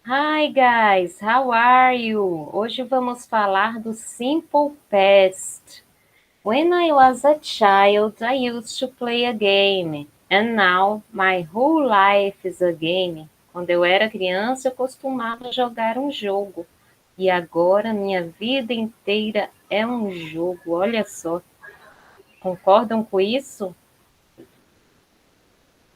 Hi guys, how are you? Hoje vamos falar do simple past. When I was a child, I used to play a game, and now my whole life is a game. Quando eu era criança, eu costumava jogar um jogo, e agora minha vida inteira é um jogo. Olha só, concordam com isso?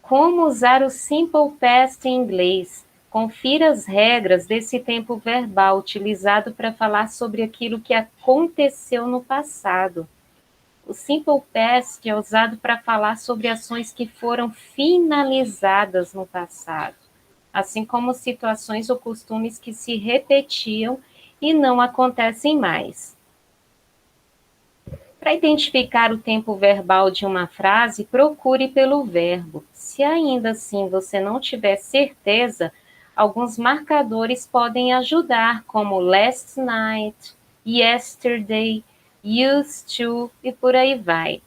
Como usar o simple past em inglês? Confira as regras desse tempo verbal utilizado para falar sobre aquilo que aconteceu no passado. O simple past é usado para falar sobre ações que foram finalizadas no passado, assim como situações ou costumes que se repetiam e não acontecem mais. Para identificar o tempo verbal de uma frase, procure pelo verbo. Se ainda assim você não tiver certeza, alguns marcadores podem ajudar, como last night, yesterday, used to e por aí vai.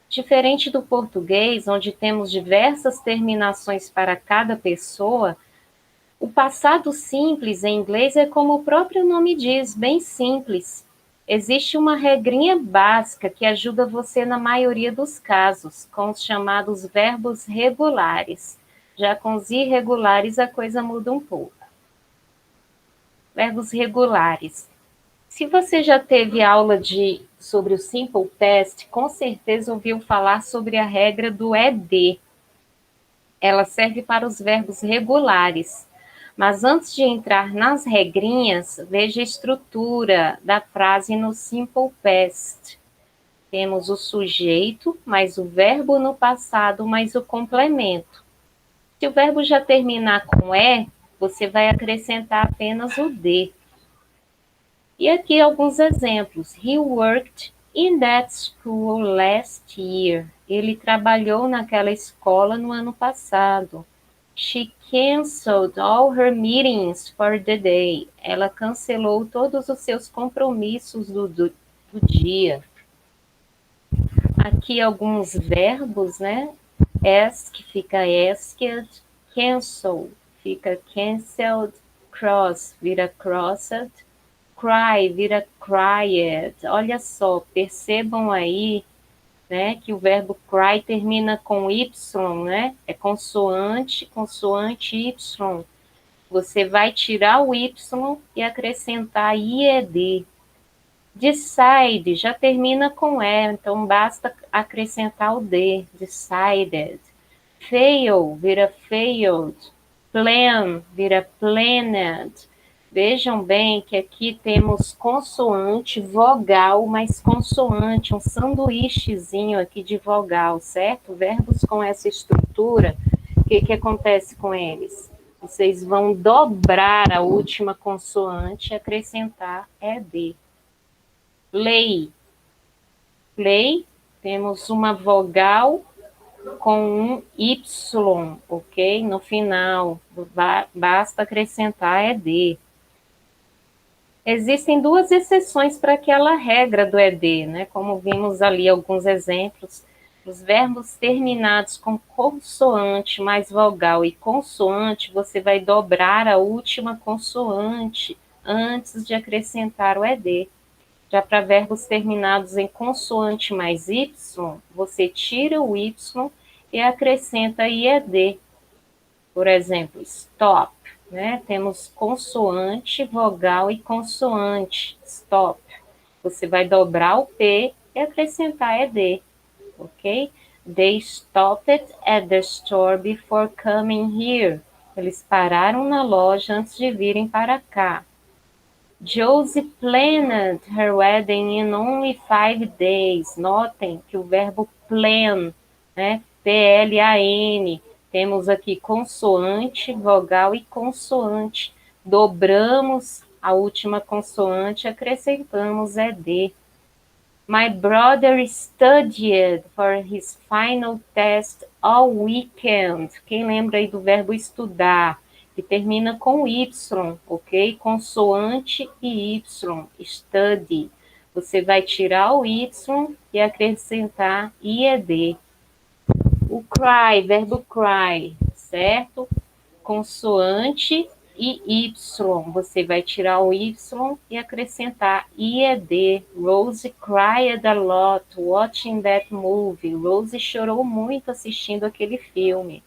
Diferente do português, onde temos diversas terminações para cada pessoa, o passado simples em inglês é como o próprio nome diz, bem simples. Existe uma regrinha básica que ajuda você na maioria dos casos, com os chamados verbos regulares. Já com os irregulares a coisa muda um pouco. Verbos regulares. Se você já teve aula sobre o Simple Past, com certeza ouviu falar sobre a regra do ED. Ela serve para os verbos regulares. Mas antes de entrar nas regrinhas, veja a estrutura da frase no Simple Past. Temos o sujeito, mais o verbo no passado, mais o complemento. Se o verbo já terminar com "é", você vai acrescentar apenas o "de". E aqui alguns exemplos. He worked in that school last year. Ele trabalhou naquela escola no ano passado. She canceled all her meetings for the day. Ela cancelou todos os seus compromissos do dia. Aqui alguns verbos, né? Ask fica asked, cancel fica canceled, cross vira crossed, cry vira cried. Olha só, percebam aí, né, que o verbo cry termina com Y, né? É consoante, consoante Y. Você vai tirar o Y e acrescentar IED. Decide já termina com E, então basta acrescentar o D. Decided. Fail vira failed. Plan vira planned. Vejam bem que aqui temos consoante, vogal, mais consoante, um sanduíchezinho aqui de vogal, certo? Verbos com essa estrutura, o que acontece com eles? Vocês vão dobrar a última consoante e acrescentar ED. Play. Play, temos uma vogal com um Y, ok? No final, basta acrescentar ED. Existem duas exceções para aquela regra do ED, né? Como vimos ali alguns exemplos, os verbos terminados com consoante mais vogal e consoante, você vai dobrar a última consoante antes de acrescentar o ED. Já para verbos terminados em consoante mais Y, você tira o Y e acrescenta IED. Por exemplo, stop, né? Temos consoante, vogal e consoante, stop. Você vai dobrar o P e acrescentar ED, ok? They stopped at the store before coming here. Eles pararam na loja antes de virem para cá. Josie planned her wedding in only 5 days. Notem que o verbo plan, né? P-L-A-N. Temos aqui consoante, vogal e consoante. Dobramos a última consoante, acrescentamos ED. My brother studied for his final test all weekend. Quem lembra aí do verbo estudar? Que termina com Y, ok? Consoante e Y, study. Você vai tirar o Y e acrescentar IED. O cry, verbo cry, certo? Consoante, e Y, você vai tirar o Y e acrescentar IED. Rose cried a lot watching that movie. Rose chorou muito assistindo aquele filme.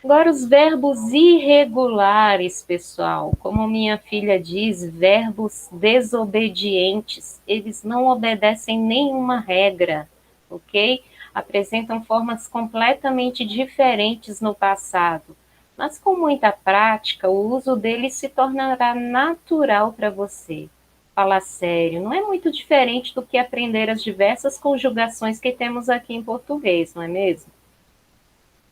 Agora, os verbos irregulares, pessoal, como minha filha diz, verbos desobedientes, eles não obedecem nenhuma regra, ok? Apresentam formas completamente diferentes no passado, mas com muita prática, o uso deles se tornará natural para você. Fala sério, não é muito diferente do que aprender as diversas conjugações que temos aqui em português, não é mesmo?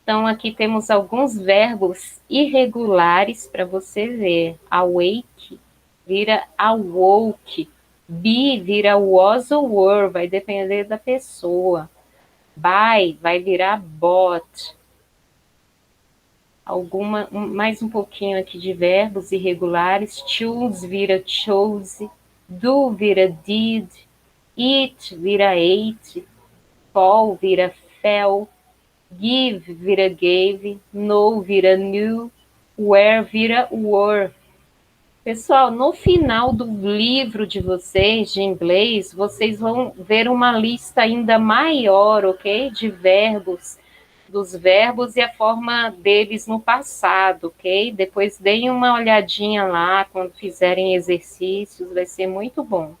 Então, aqui temos alguns verbos irregulares para você ver. Awake vira awoke. Be vira was ou were, vai depender da pessoa. Buy vai virar bought. Mais um pouquinho aqui de verbos irregulares. Choose vira chose. Do vira did. Eat vira ate. Fall vira fell. Give vira gave, know vira knew, where vira were. Pessoal, no final do livro de vocês, de inglês, vocês vão ver uma lista ainda maior, ok? De verbos, dos verbos e a forma deles no passado, ok? Depois deem uma olhadinha lá quando fizerem exercícios, vai ser muito bom.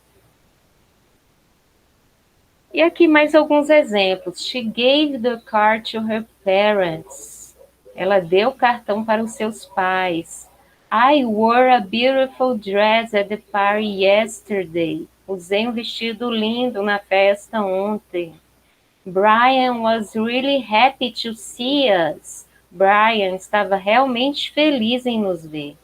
E aqui mais alguns exemplos. She gave the car to her parents. Ela deu o cartão para os seus pais. I wore a beautiful dress at the party yesterday. Usei um vestido lindo na festa ontem. Brian was really happy to see us. Brian estava realmente feliz em nos ver.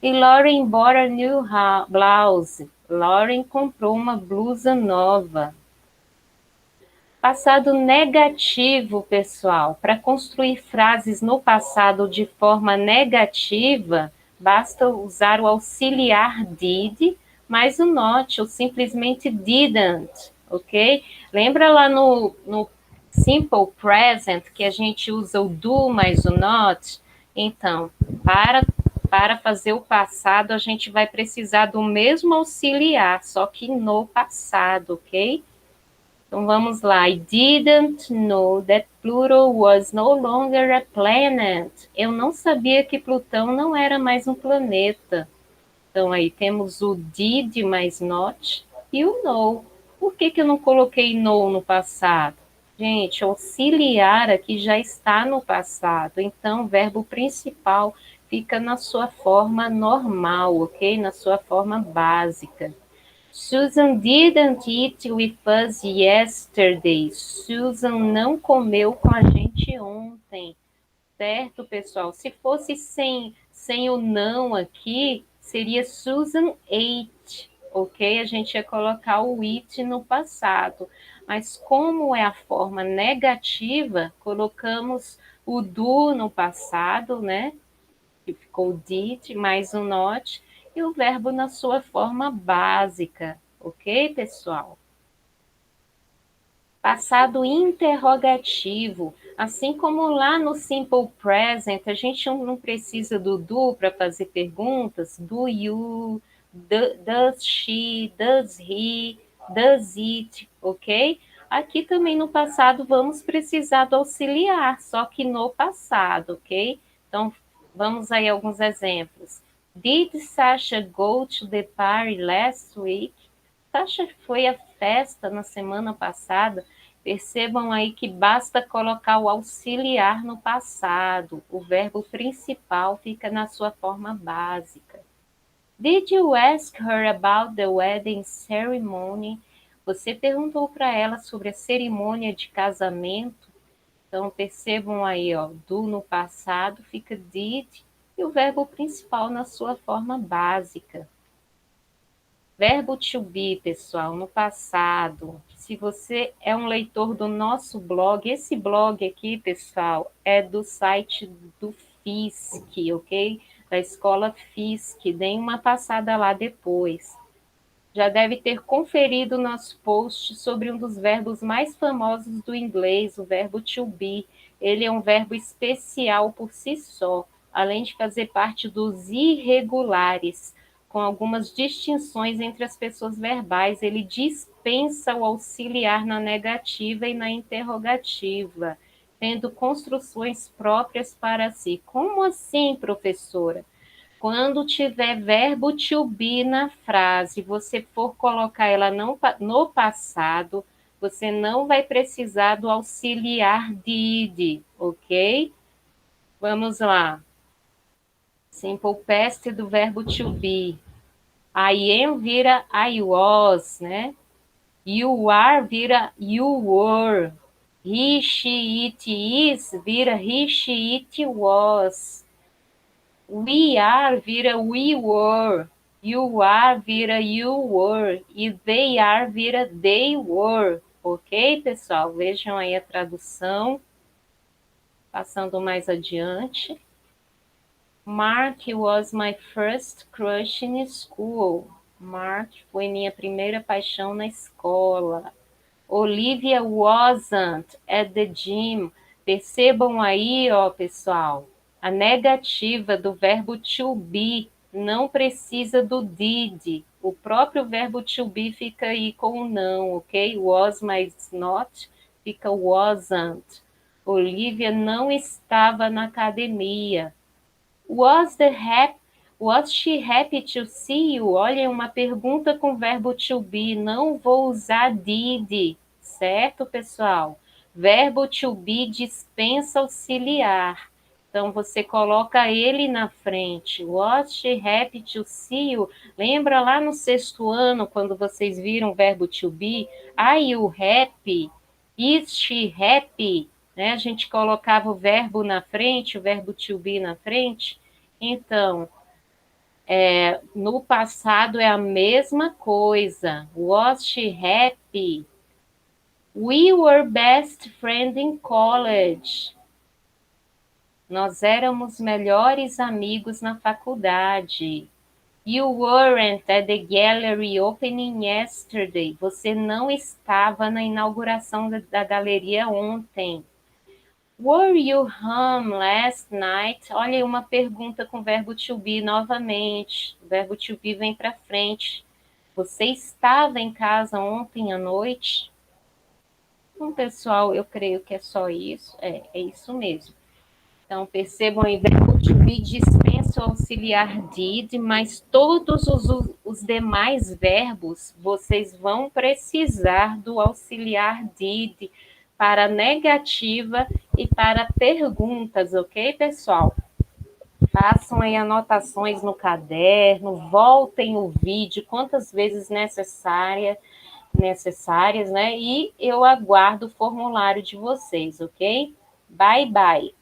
E Lauren bought a new blouse. Lauren comprou uma blusa nova. Passado negativo, pessoal. Para construir frases no passado de forma negativa, basta usar o auxiliar did, mais o not, ou simplesmente didn't, ok? Lembra lá no simple present que a gente usa o do mais o not? Então, para fazer o passado, a gente vai precisar do mesmo auxiliar, só que no passado, ok? Então vamos lá. I didn't know that Pluto was no longer a planet. Eu não sabia que Plutão não era mais um planeta. Então aí temos o did mais not e o know. Por que eu não coloquei know no passado? Gente, auxiliar aqui já está no passado. Então o verbo principal fica na sua forma normal, ok? Na sua forma básica. Susan didn't eat with us yesterday. Susan não comeu com a gente ontem. Certo, pessoal? Se fosse sem o não aqui, seria Susan ate, ok? A gente ia colocar o it no passado. Mas como é a forma negativa, colocamos o do no passado, né? Que ficou did mais o not e o verbo na sua forma básica, ok, pessoal? Passado interrogativo, assim como lá no simple present, a gente não precisa do do para fazer perguntas, do you, does she, does he, does it, ok? Aqui também no passado vamos precisar do auxiliar, só que no passado, ok? Então, vamos aí alguns exemplos. Did Sasha go to the party last week? Sasha foi à festa na semana passada. Percebam aí que basta colocar o auxiliar no passado. O verbo principal fica na sua forma básica. Did you ask her about the wedding ceremony? Você perguntou para ela sobre a cerimônia de casamento? Então, percebam aí, ó, do no passado fica did e o verbo principal na sua forma básica. Verbo to be, pessoal, no passado. Se você é um leitor do nosso blog, esse blog aqui, pessoal, é do site do FISC, ok? Da escola FISC. Deem uma passada lá depois. Já deve ter conferido nosso post sobre um dos verbos mais famosos do inglês, o verbo to be. Ele é um verbo especial por si só. além de fazer parte dos irregulares, com algumas distinções entre as pessoas verbais. Ele dispensa o auxiliar na negativa e na interrogativa, tendo construções próprias para si. Como assim, professora? Quando tiver verbo to be na frase, você for colocar ela no passado, você não vai precisar do auxiliar did, ok? Vamos lá. Simple past do verbo to be. I am vira I was, né? You are vira you were. He, she, it is vira he, she, it was. We are vira we were. You are vira you were. E they are vira they were. Ok, pessoal? Vejam aí a tradução. Passando mais adiante. Mark was my first crush in school. Mark foi minha primeira paixão na escola. Olivia wasn't at the gym. Percebam aí, ó, pessoal, a negativa do verbo to be não precisa do did. O próprio verbo to be fica aí com o não, ok? Was, mas not, fica wasn't. Olivia não estava na academia. Was she happy to see you? Olha, uma pergunta com verbo to be. Não vou usar did, certo, pessoal? Verbo to be dispensa auxiliar. Então, você coloca ele na frente. Was she happy to see you? Lembra lá no sexto ano, quando vocês viram o verbo to be? Are you happy? Is she happy? Né? A gente colocava o verbo na frente, o verbo to be na frente. Então, no passado é a mesma coisa. Was she happy? We were best friends in college. Nós éramos melhores amigos na faculdade. You weren't at the gallery opening yesterday. Você não estava na inauguração da galeria ontem. Were you home last night? Olha, uma pergunta com verbo to be novamente. O verbo to be vem para frente. Você estava em casa ontem à noite? Então, pessoal, eu creio que é só isso. É isso mesmo. Então, percebam aí, verbo to be dispensa o auxiliar did, mas todos os demais verbos, vocês vão precisar do auxiliar did para negativa e para perguntas, ok, pessoal? Façam aí anotações no caderno, voltem o vídeo quantas vezes necessárias, né? E eu aguardo o formulário de vocês, ok? Bye, bye.